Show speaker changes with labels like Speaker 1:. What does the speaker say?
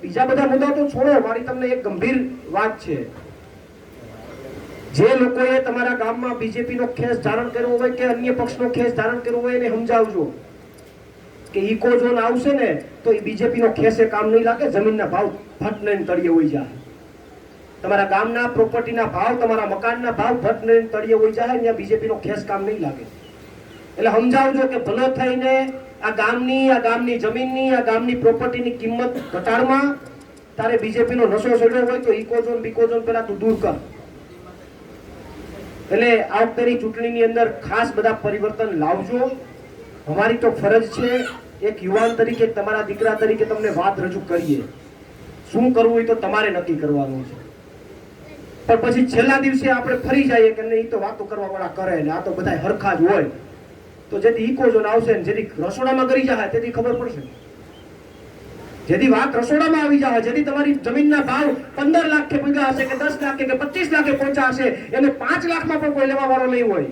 Speaker 1: બીજા બધા મુદ્દા તો છોડો, મારી તમને એક ગંભીર વાત છે. જે લોકોએ તમારા ગામમાં બીજેપીનો ખેસ ધારણ કર્યો હોય કે અન્ય પક્ષનો ખેસ ધારણ કર્યો હોય એને સમજાવજો કે ઇકો ઝોન આવશે ને તો એ બીજેપીનો ખેસે કામ નહીં લાગે. જમીનના ભાવ ફટને તળિયે હોઈ જાય. તમારા ગામના પ્રોપર્ટીના ભાવ, તમારા મકાનના ભાવ ફટને તળિયે હોઈ જાય. ત્યાં બીજેપીનો ખેસ કામ નહીં લાગે. એટલે સમજાવજો કે ભલો થઈને આ ગામની જમીનની, આ ગામની પ્રોપર્ટીની કિંમત ઘટાડમાં તારે બીજેપીનો નશો ચડ્યો હોય તો ઇકો ઝોન બીકો ઝોન પેલા તું દૂર કર. એટલે આ વખતેની ચૂંટણીની અંદર ખાસ બધા પરિવર્તન લાવજો. અમારી તો ફરજ છે એક યુવાન તરીકે, તમારા દીકરા તરીકે તમને વાત રજૂ કરીએ. શું કરવું હોય તો તમારે નક્કી કરવાનું છે. પણ પછી છેલ્લા દિવસે આપણે ફરી જઈએ કે નહીં તો વાતો કરવા વાળા કરે ને આ તો બધા હરખા જ હોય. તો જેથી ઇકો ઝોન આવશે ને જેથી રસોડામાં કરી જાય તેથી ખબર પડશે. જેથી વાત રસોડામાં આવી જાય, જેથી તમારી જમીનના ભાવ 15 લાખ કે પહોંચ્યા હશે કે 10 લાખ કે 25 લાખે પહોંચ્યા હશે, એને 5 લાખમાં પણ કોઈ લેવા વાળો નહીં હોય.